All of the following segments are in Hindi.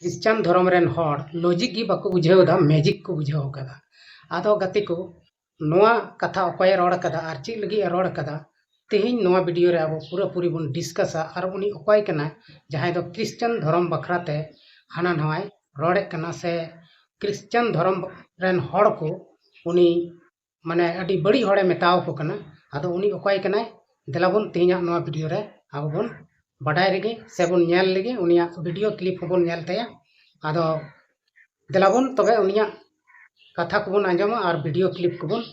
क्रिश्चियन धर्म रेन हॉर लॉजिक की बाको बुझावदा मैजिक को बुझाव कदा आदो गति को नोआ कथा अकोय रोड कदा आर ची लगी रोड कदा तेहिन नोआ वीडियो रे अब पूरा पूरी बन डिस्कसा आर उनी अकोय कना जहां दो क्रिश्चियन धर्म बखराते हाना नवाय रोडे कना से क्रिश्चियन धर्म रेन हॉर को उनी माने अडी बड़ी हॉरे मेताव को कना आदो उनी अकोय कना देलाबन तेहिना नोआ वीडियो रे अब बन बाडाय रेगे से बन नेल लेगे उनिया वीडियो क्लिप बन नेल तया आदो देलाबन तबे उनिया कथा को बन आंजमा और वीडियो क्लिप को बन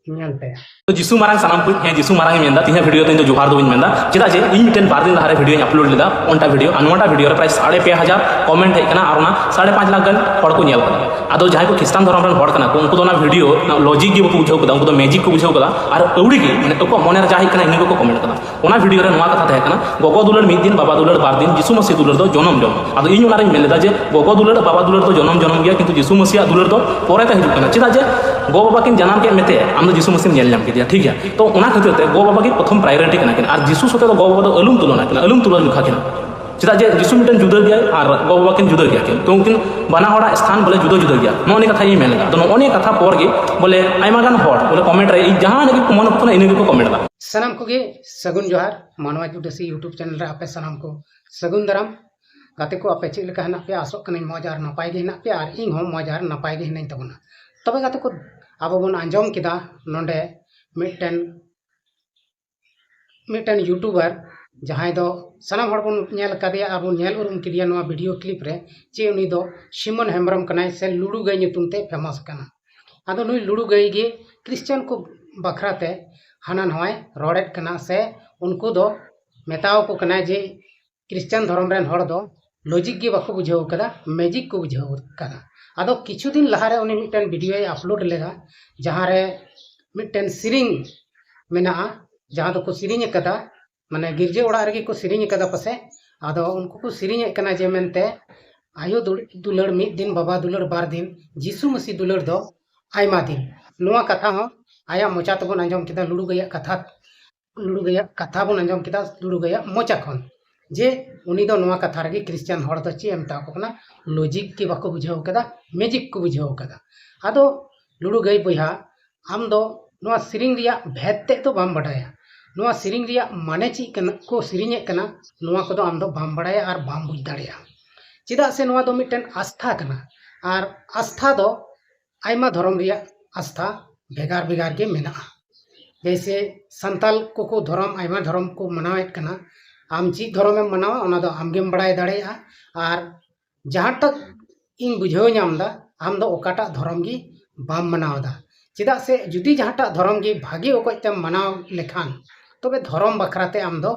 नेल तया तो जिसु मारांग सानाम को हे जिसु मारांग मेंदा तिहा वीडियो तो जोहार दो मेंदा चेदा जे इन मिटन बार दिन लहारे वीडियो अपलोड लेदा ओंटा वीडियो अनवाटा वीडियो रे प्राय 5,500 कमेंट हेकना और ना 5.5 लाख गन हड़ को नेल कदा आदो जहां को खिस्तान धर्म रन हड़ कना को उनको तो ना वीडियो लॉजिक गे बको बुझाव कदा उनको तो मैजिक को बुझाव कदा और अउडी के माने तो को मने रे जाहि कना इनी को कमेंट कदा ओना वीडियो रे नवा कथा हेकना गोगो दुलर मिद दिन बाबा दुलर बार दिन जिसु मसीह दुलर दो जनम जन्म आदो इन ओना रे मेलेदा जे गोगो दुलर बाबा दुलर दो जनम जन्म गया किंतु जिसु मसीह दुलर दो पोरे ता हिजु कना चेदा जे गो बाबा किन जानम के मेते आम जिसु मसीह नेल नाम के ठीक है तो ओना खातिर ते गो बाबा की प्रथम प्रायोरिटी कना किन और जिसु सते गो बाबा दो अलुम तुलना किन अलुम तुलन लिखा किन चेदा जे जिसु मिटन जुदा गया और गो बाबा किन जुदा गया किन तो उनकिन बाना होड़ा स्थान बोले जुदा जुदा गया नोनी कथा ये मेलेगा तो नोनी कथा पर गे बोले आइमा गान होड़ बोले कमेंट रे जहां ने मन पतना इने को कमेंट दा सनम को गे सगुन जोहार मानवा जुडसी यूट्यूब चैनल रे आपे सनम को सगुन दराम गाते को आपे चिक लेका हना पे आसो कने मजार नपाय गे हना पे और इन हो मजार नपाय गे हना तबना तबे गाते को अब बन आंजम किदा नोंडे मिटन यूट्यूबर जहां दो सनाम हड़ बन नेल कदिया अब नेल उरुम किदिया नवा वीडियो क्लिप रे चे उनी दो सिमन हेम्ब्रम कनाय से लुडू गई ᱧᱩᱛᱩᱢ ते फेमस कना आदो नुई लुडू गई गे क्रिश्चियन को बखराते हाना नवाय रोडेट कना से उनको दो मेताव को कना जे क्रिश्चियन धर्म रेन हड़ दो लॉजिक गे बाको बुझाव कदा मैजिक को बुझाव कदा आदो किछु दिन लहारे उनी मिटन वीडियो अपलोड लेगा जहां रे मिटन सिरिंग मेना जहां दो को सिरिंग कदा माने गिरजे ओड़ा रे को सिरिंग कदा पसे आदो उनको को सिरिंग कना जे मेनते आयो दुलड़ मिद दिन बाबा दुलड़ बार दिन जिसु मसीह दुलड़ दो आयमा दिन नोआ कथा हो आया मोचा तबन आंजम किदा लुडू गया कथा बन आंजम किदा लुडू गया मोचा खन जे उनी दो नोआ कथा रे क्रिश्चियन हड़ दो चे एमता को कना लॉजिक के बाको बुझाव कदा मैजिक को बुझाव कदा आदो लुडू गई बहा आम दो नोआ सिरिंग रिया भेदते तो बाम बडाया नोआ सिरिंग रिया माने ची कना को सिरिंगे कना नोआ को दो आम दो बाम बडाया और बाम बुझ दाड़िया चिदा से नोआ दो मिटन आस्था कना और आस्था दो आयमा धर्म रिया आस्था भेगार भेगार के मेना जैसे संताल को धर्म आयमा धर्म को मनावेत कना आम ची धर्म में मनावा ओना दो आमगेम बडाय दाड़िया और जहां तक इन बुझाव नामदा आम दो ओकाटा धर्म गी बाम मनावदा चिदा से जुदी जहाटा धर्म गी भागी ओकते मनाव लेखान तबे धर्म बखराते आम दो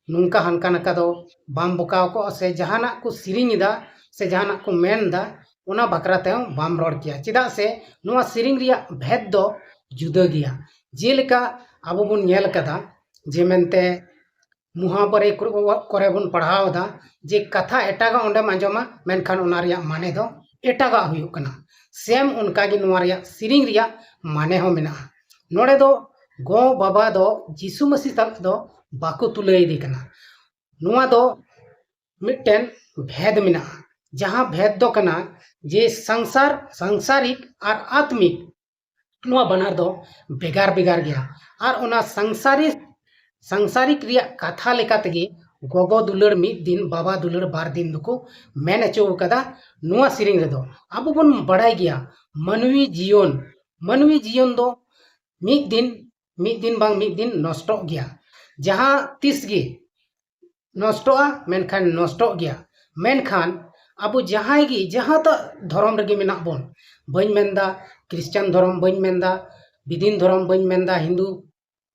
नुंका हनका नका दो बाम बोकाव को से जहाना को सिरिंगदा से जहाना को मेनदा ओना बखराते बाम रोड किया चिदा से नुआ सिरिंग रिया भेद दो जुदा गिया जेलेका आबो बन नेल कदा जे मेनते मुहावरे करे बन पढ़ावदा जे कथा एटागा ओंडे आंजमा मेनखान ओना रिया माने दो एटागा हुयु कना सेम उनका गी नुआ रिया सिरिंग रिया माने हो मेना नोडे दो गो बाबा दो जिसु मसीह तक दो बाको तुलै दी कना नुआ दो मिटन भेद मेना जहां भेद दो कना जे सांसारिक और आत्मिक नुआ बनार दो बेगार बेगार गया और ओना सांसारिक रिया कथा लेकातेगे गोगो दुलड़ मिद दिन बाबा दुलड़ बार दिन दुको मेन अचो कदा नुआ सिरिंग रेदो अब बन बड़ाई गया मानवी जीवन दो मिद दिन बांग मिद दिन नष्ट गया जहां तीस गे नष्टोआ मेनखान नष्ट गया मेनखान अब जहां गी जहां तक धर्म रेगे मेना बन बन मेनदा क्रिश्चियन धर्म बन मेनदा बिदिन धर्म बन मेनदा हिंदू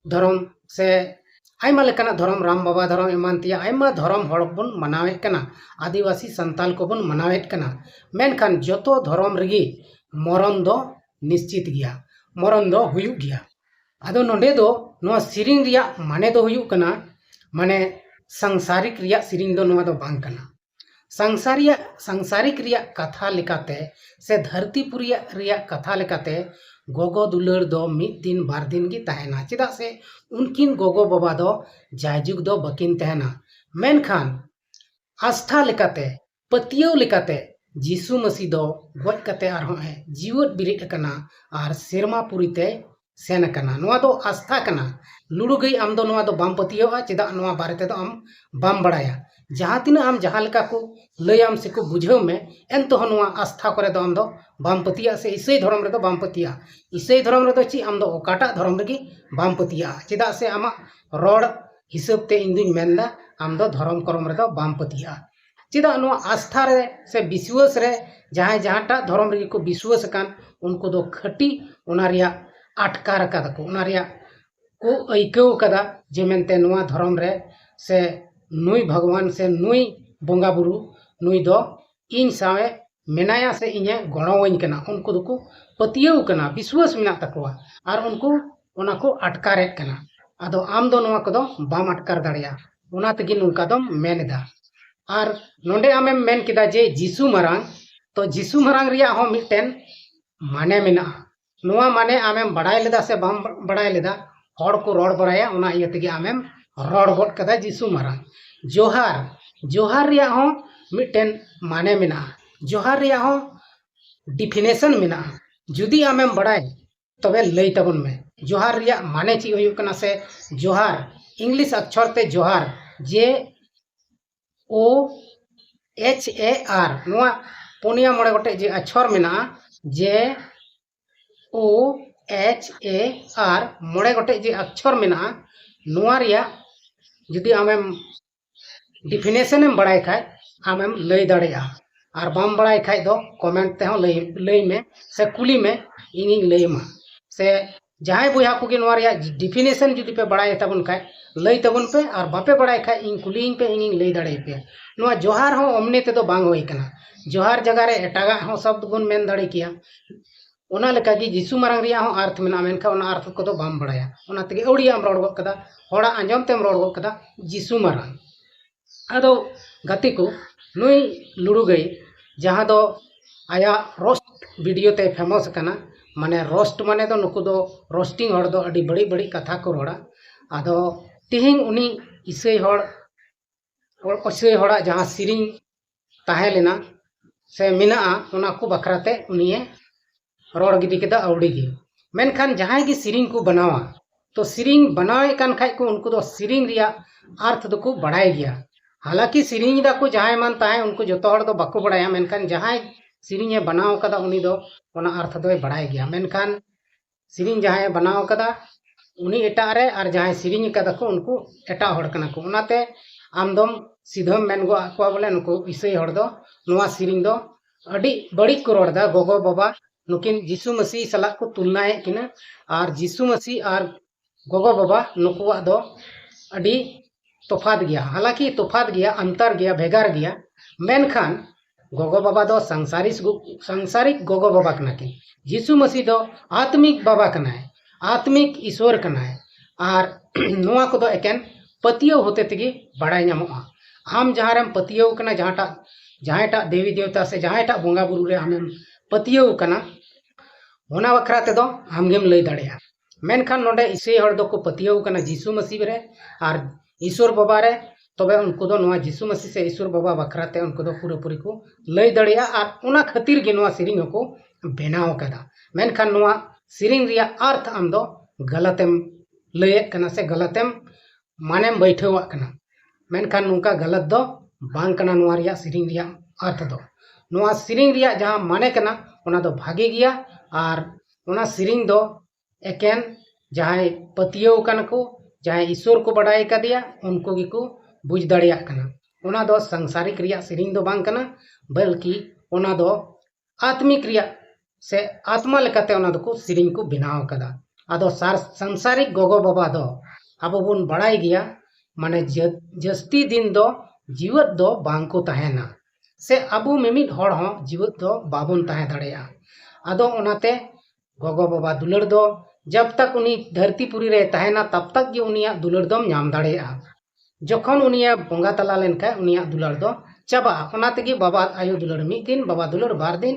धर्म से आयमा लेकाना धर्म राम बाबा धर्म एमान तिया आयमा धर्म हड़ बन मनावेत कना आदिवासी संताल को बन मनावेत कना मेनखान जतो धर्म रेगे मरण दो निश्चित गया मरण दो हुयुग गया आदो नोंडे दो नोआ सिरिंग रिया माने दो हुयुग कना माने सांसारिक रिया सिरिंग दो नोआ दो बांग कना सांसारिक रिया कथा लेकाते से धरतीपुरिया रिया कथा लेकाते गोगो दुलड़ दो मिद दिन बार दिन गी तहना चिदा से उनकिन गोगो बाबा दो जायजुग दो बकिन तहना मेनखान आस्था लेकाते पतियाव लेकाते जीसु मसीह दो गज कते आरहों है जीवत बिरिद कना आर सेरमा पुरीते सेन कना नोआ दो आस्था कना लुड़ू गई आम दो नोआ दो बाम पतियावा चेदा नोआ बारे ते दो आम बाम बड़ाया जहाँ तीन आम जहाँ लेका को लयाम से को बुझाव में एन तो नोआ आस्था करे दो आम दो बाम पतिया से ईसाई धर्म रे दो बाम पतिया ईसाई धर्म रे दो ची आम दो ओकाटा धर्म रे बाम पतिया चेदा से आमा रोड हिसाब ते इन दुई मेंदा आम दो धर्म करम रे दो बाम पतिया चेदा नो आस्था रे से विश्वास रे जहाँ जहाँटा धर्म रे को विश्वास कान उनको दो खटी ओना रिया आटकार कदा को ओना रिया को ऐकव कदा जे मेनते नोआ धर्म रे से नुई भगवान से नुई बोंगा बुरु नुई दो इन सावे मेनाया से इने गणोवኝ कना उनको दो पतियव कना विश्वास मिना तकवा आर उनको ओना को आटकारे कना आदो आम दो नोआ को दो बाम आटकार दाड़िया ओना तगी नुका दो मेनदा और नोंडे आमें मेन किदा जे जीसु मरांग तो जीसु मरांग रिया हो मिटेन माने मिना नोआ माने आमें बड़ाई लेदा से बाम बड़ाई लेदा हड़ को रोड बड़ाया ओना इया तगी आमें रोड गोट कदा जीसु मरांग जोहार जोहार रिया हो मिटेन माने मिना जोहार रिया हो डिफिनेशन मिना जुदी आमें बड़ाई तबे लई तबन में जोहार रिया माने ची होयो कना से जोहार इंग्लिश अक्षर ते जोहार जे OHAR नोआ पुनिया मोड़े गोटे जे अक्षर मेना जे OHAR मोड़े गोटे जे अक्षर मेना नोआ रिया जुदी आमें डिफिनेशन में बड़ाई खाय आमें लई दाड़ेया और बाम बड़ाई खाय दो कमेंट ते हो लई में से कुली में इनी लई मा से जहां बुया को के नोआ रिया डिफिनेशन जुदी पे बड़ाई तबन खाय लई तबन पे और बापे बड़ाई खाय इन कुली पे इन लई दाड़े पे नोआ जोहार हो ओमने ते दो बांग होई कना जोहार जगह रे एटागा हो शब्द गुण मेन दाड़े किया ओना लेका कि जीसु मरांग रिया हो अर्थ मेना मेनखा ओना अर्थ को दो बाम बड़ाया ओना तगे औड़िया रोड गो कदा होड़ा आंजम तेम रोड गो कदा जीसु मरांग आदो गति को नुई लुड़ू गई जहां दो आया रोस्ट वीडियो ते फेमस कना माने रोस्ट माने दो नुकु दो रोस्टिंग हड़ दो अड़ी बड़ी बड़ी कथा को रोड़ा आदो तिहिंग उनी ईसाई हड़ और ईसाई हड़ा जहां सिरिंग ताहे लेना से मिना ओना को बखराते उनिए रोड गिदी केदा औड़ी गी मेनखान जहां की सिरिंग को बनावा तो सिरिंग बनावे कान खाय को उनको दो सिरिंग रिया अर्थ दो को बढ़ाई गया हालांकि सिरिंग दा को जहां मान ताहे उनको जतो हड़ दो बाको बढ़ाया मेनखान जहां सिरिंग बनाव कदा उनी दो ओना अर्थ दो बढ़ाई गया मेनखान सिरिंग जहां बनाव कदा उनी एटा रे और जहां सिरिंग कदा को उनको एटा हड़ कना को ओनाते आमदम सीधम मेन गो आको बोले नुको ईसाई हड़ दो नोआ सिरिंग दो अड़ी बड़ी को रोड़ा गोगो बाबा नुकिन जीसु मसीह सला को तुलना है किना और जीसु मसीह और गोगो बाबा नुकुआ दो अड़ी तोफात गया हालांकि तोफात गया अंतर गया भेगार गया मेनखान गोगो बाबा दो संसारिक गोगो बाबा कना की जीसु मसीह दो आत्मिक बाबा कना है आत्मिक ईश्वर कना है और नोआ को दो एकेन पतियो होते तगी बड़ाई नामोआ हम जहाँ रेम पतियो कना जहाँटा देवी देवता से जहाँटा बोंगा बुरु रे हम पतियो कना होना बखरा ते दो हमगेम लई दाड़ेया मेनखान नोडे ईसाई हड़ दो को पतियो कना जीसु मसीह रे और ईश्वर बाबा रे तबे उनको दो नोआ जीसु मसीह से ईश्वर बाबा बखरा ते उनको दो पूरा पूरी को लई दाड़ेया और उना खातिर गे नोआ सिरिंग को बेनाव कदा मेनखान नोआ सिरिंग रिया अर्थ आम दो गलतेम लये कना से गलतेम मानेम बैठेवा कना मेनखान नुका गलत दो बांग कना नोआ रिया सिरिंग रिया अर्थ दो नोआ सिरिंग रिया जहां माने कना ओना दो भागे गया और ओना सिरिंग दो एकेन जहां पतियो कन को जहां ईश्वर को बढ़ाई का दिया उनको गी को बुझ दाड़िया कना ओना दो संसारिक रिया सिरिंग दो बांग कना बल्कि ओना दो आत्मिक रिया से आत्मा लेकाते ओना दो को सिरिंग को बनाव कदा आदो संसारिक गोगो बाबा दो अब बुन बढ़ाई गया माने जस्ती दिन दो जीवत दो बांग को तहेना से अबु मिमिट हड़ हो जीवत दो बाबुन तहे दाड़ेया आदो ओनाते गोगो बाबा दुलड़ दो जब तक उनी धरतीपुरी रे तहेना तब तक गे उनिया दुलड़ दम नाम दाड़ेया जखन उनिया बोंगा तला लेनखा उनिया दुलड़ दो चाबा ओनाते गे बाबा आयु दुलड़ मिद दिन बाबा दुलड़ बार दिन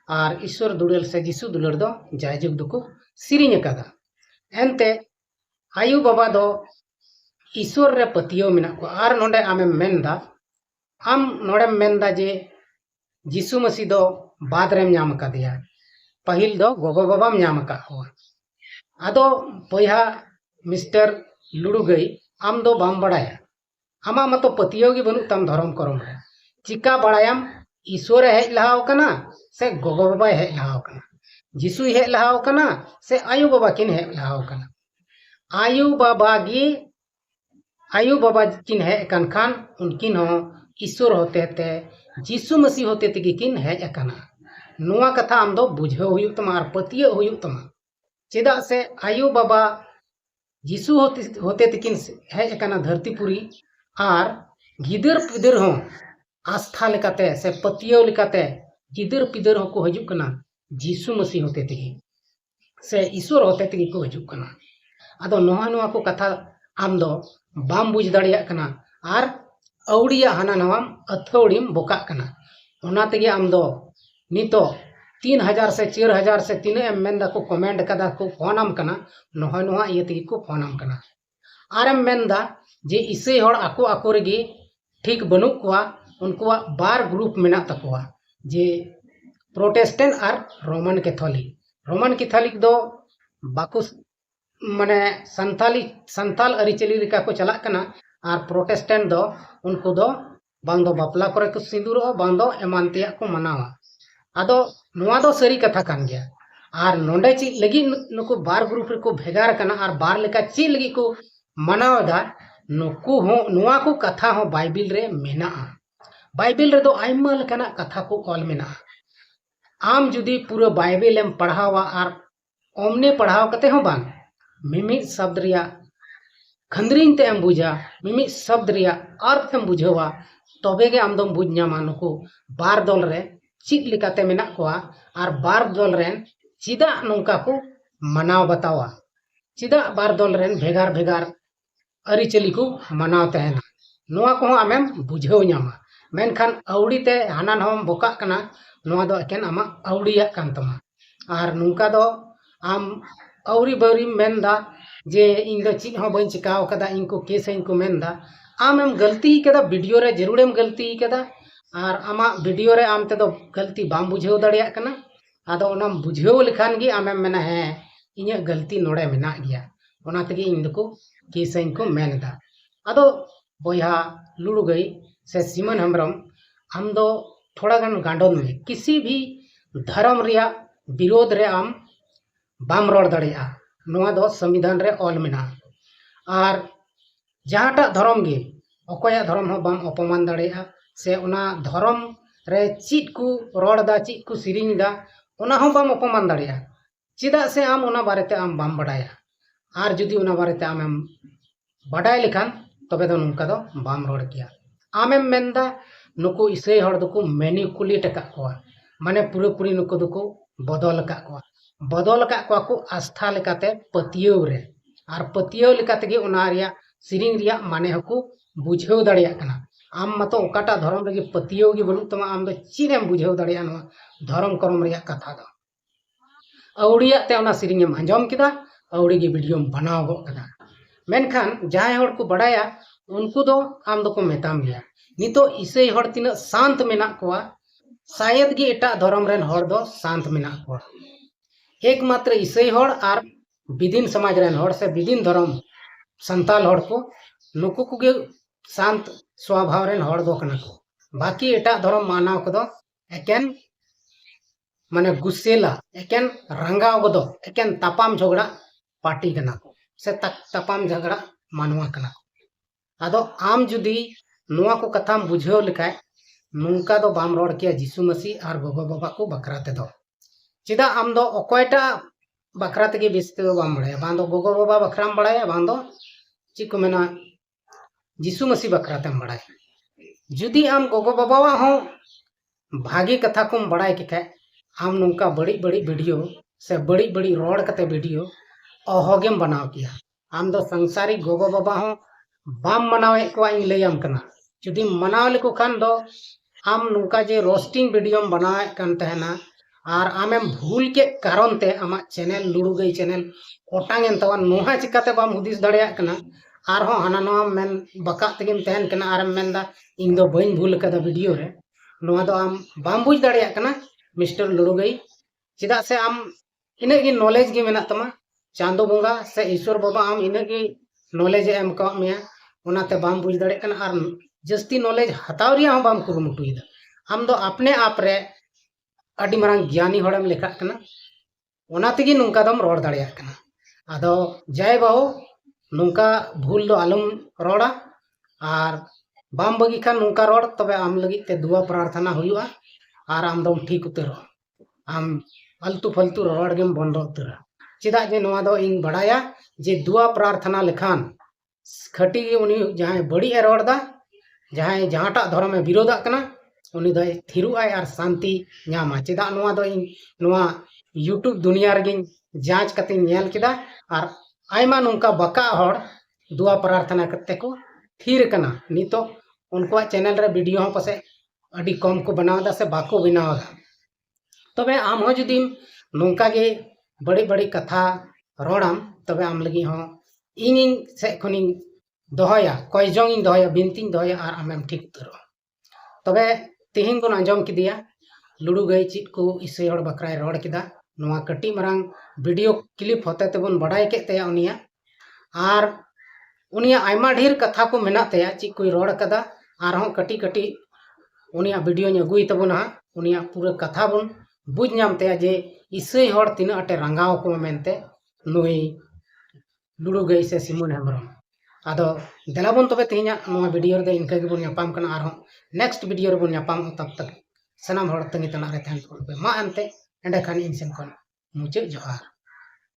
और ईश्वर दुलड़ से जीसु दुलड़ दो जायजुग दुको सिरिंग कदा एनते आयु बाबा दो ईश्वर रे पतियो मिना को आर नोंडे आमे मेनदा आम नोड़ेम मेनदा जे जीसु मसीह दो बाद रेम नाम कदिया पहिल दो गोगो बाबाम नाम का हो आदो बया मिस्टर लुडू गई आम दो बाम बड़ाया आमा मतो पतियो गी बनु तम धर्म करम रे चिका बड़ायाम ईश्वर हेज लहाव कना से गोगो बाबा हेज लहाव कना जीसु हेज लहाव कना से आयु बाबा किन हेज लहाव कना आयु बाबा किन हेज कन खान उनकिन हो ईश्वर होते ते जीसु मसीह होते ते किन हेज अकना नुआ कथा आम दो बुझाव हुयुग तमा आर पतियो हुयुग तमा चेदा से आयु बाबा जीसु होते ते किन हेज अकना धरतीपुरी आर गिदर पिदर हो आस्था लेकाते से पतियो लेकाते गिदर पिदर हो को हजुग कना जीसु मसीह होते ते से ईश्वर होते ते को हजुग कना आदो नुआ को कथा आम दो बाम बुझ दाड़िया कना आर अवड़िया हाना नवाम अथौड़ीम बोका कना ओना तेगे आम दो नितो 3000 से 4000 से तीन एम मेंदा को कमेंट कदा को फोनम कना नुआ ये तेगे को फोनम कना आर एम मेंदा जे इसे हर आको आको रेगे ठीक बनु कुआ उनकुआ बार ग्रुप मेना तकुआ जे प्रोटेस्टेंट आर रोमन कैथोलिक दो बाको माने संताल अरिचली लेका को चला कना आर प्रोटेस्टेंट दो उनको दो बांग दो बापला करे को सिंदूर बांग दो एमानतिया को मनावा आदो नुआ दो सरी कथा कान गया आर नोंडे ची लगी नुको बार ग्रुप रे को भेगार कना आर बार लेका ची लगी को मनावदा नुको हो नुआ को कथा हो बाइबिल रे मेना बाइबिल रे दो आइमा लेकाना कथा को ऑल मेना आम जुदी पूरा बाइबिल एम पढ़ावा आर ओमने पढ़ाव कते हो बांग मिमी शब्द रिया खंदरीन ते एम बुझा मिमी शब्द रिया अर्थ एम बुझावा तबे गे आमदम बुझ नामा नुको बार दल रे चित लिकाते मेना कोआ आर बार दल रेन चिदा नोंका को मनाव बतावा चिदा बार दल रेन भेगार भेगार अरिचली को मनाव तहना नुआ को आमेम बुझाव नामा मेनखान अवड़ी ते हानान हम बोका कना नुआ दो एकेन आमा अवड़िया कान तमा आर नुंका दो आम अवरी बवरी मेनदा जे इन दो चित हो बन चिकाव कदा इनको केस इनको मेनदा आमेम गलती कदा वीडियो रे जरूरेम गलती कदा आर आमा वीडियो रे आम ते दो गलती बाम बुझाव दाड़िया कना आदो ओनाम बुझाव लेखान गी आमेम मेना है इन्या गलती नोड़े मेना गया ओना तेगे इन दको केस इनको मेनदा आदो बोया लुड़ू गई से सिमन हेम्ब्रम आम दो थोड़ा गन गांडोन में किसी भी धर्म रिया विरोध रे आम बाम रोड दाड़िया नुआ दो संविधान रे ऑल मेना आर जहाटा धर्म गे अकोया धर्म हो बाम अपमान दाड़िया से उना धर्म रे चित को रोड़ा चित को सिरिंग दा उना हो बाम अपमान दाड़िया चिदा से आम उना बारेते आम बाम बड़ाया आर जुदी उना बारेते आम बड़ाय लेखान तबे दो नुका दो बाम रोड़ किया आमेम मेंदा नुको इसे हर दुको मैनिपुलेट का कोआ माने पूरे पूरी नुको दुको बदल का को आस्था लेकाते पतियो रे आर पतियो लेकाते गे उना रिया सिरिंग रिया माने हको बुझाव दाड़िया कना आम मतो ओकाटा धर्म रे पतियो गे बनु तमा आम दो चिरेम बुझाव दाड़िया नो धर्म करम रिया कथा दो अवड़िया ते उना सिरिंग एम अंजम किदा अवड़ी गे वीडियो बनाव गो कदा मेनखान जाय हर को बड़ाया उनको दो आम दो को मेताम गया नितो इसे हर तिना शांत मेना कोआ शायद गे एटा धर्म रेन हर दो शांत मेना कोआ एकमात्र इसे हर आर विदिन समाज रेन हर से विदिन धर्म संताल हर को नुको को गे शांत स्वभाव रेन हर दो कना को बाकी एटा धर्म मानाव को दो एकेन माने गुस्सेला एकेन रंगाव को दो एकेन तापाम झगड़ा पार्टी कना को से तापाम झगड़ा मानवा कना को आदो आम जुदी नुआ को कथाम बुझाव लेखाय नुका दो बाम रोड किया जीसु मसीह आर गोगो बाबा को बकराते दो चिदा आम दो अकोयटा बकराते के बेसते दो बाम बड़ाया बांदो गोगो बाबा बकराम बड़ाया बांदो ची को मेना जीसु मसीह बकराते बड़ाया जुदी आम गोगो बाबा हो भागी कथा को बड़ाय के आम नुका बड़ी बड़ी वीडियो से बड़ी बड़ी रोड कते वीडियो अहोगेम बनाव किया आम दो संसारी गोगो बाबा हो बाम मनावे को इन लैयाम कना जुदी मनाव लेको खान दो आम नुका जे रोस्टिंग वीडियो बनावे कन तहना आर आमेम भूल के कारण ते आमा चैनल लुड़ू गई चैनल ओटांगेन तवा नोहा चिकाते बाम हुदिस दाड़िया कना आरहों हाना नवा मेन बका तेगेम तहन कना आरम मेनदा इन दो बइन भूल कदा वीडियो रे नवा दो आम बाम बुझ दाड़िया कना मिस्टर लुड़ुगई चिदा से आम इने गी नॉलेज गे मेना तमा चांदो बोंगा से ईश्वर बाबा आम इने गी नॉलेज एम का मिया ओनाते बाम बुझ दाड़े कना आर जस्ती नॉलेज हताव रिया हम बाम कुरुमुटुइदा आम दो अपने आप रे अडी मरांग ज्ञानी होड़म लेखा कना ओना तेगी नुंका दम रोड दाड़िया कना आदो जय बाहो नुंका भूल दो आलम रोड़ा आर बाम बगी खान नुंका रोड तबे आम लगी ते दुआ प्रार्थना हुआ आर आम दम ठीक उतर आम फालतू फालतू रोड गेम बंद उतर चिदा जे नवा दो इन बड़ाया जे दुआ प्रार्थना लेखान खटी उनी जहां बड़ी ए रोड दा जहां जहांटा धर्म में विरोधा कना उनी दो थिरुआय आर शांति नामा चिदा नवा दो इन नवा यूट्यूब दुनिया रे जांच कते नेल किदा आर आयमा नुंका बका हर दुआ प्रार्थना करते को थिर कना नितो उनको चैनल रे वीडियो हो पासे अडी कम को बनावदा से बाको बनावदा तबे आम हो जुदी नुंका गे बड़ी बड़ी कथा रोड़ाम तबे आम लगी हो इन से खनि दोहया कयजोंग इन दोहया बिनती दोहया आर आमेम ठीक उतरो तबे तिहिन को आंजम किदिया लुडू गई चित को इसे हड़ बकराय रोड किदा नवा कटी मरांग वीडियो क्लिप होते तेबन बड़ाई के तया उनिया आर उनिया आयमा ढेर कथा को मेना तया ची कोई रोड कदा आर हों कटी कटी उनिया वीडियो अगुई तबना उनिया पूरा कथा बन बुझ नाम तया जे इसे हड़ तीन अटे रंगाव को मेनते नुई लुडू गई से सिमुन हेमरम आदो देलाबन तबे तेहिया नवा वीडियो रे इनका गे बन यापाम कना आर हों नेक्स्ट वीडियो रे बन यापाम तब तक सनाम हड़ तंगी तना रे तहन मा अंते एंडे खान इन सेन कोन मुझे जोहार।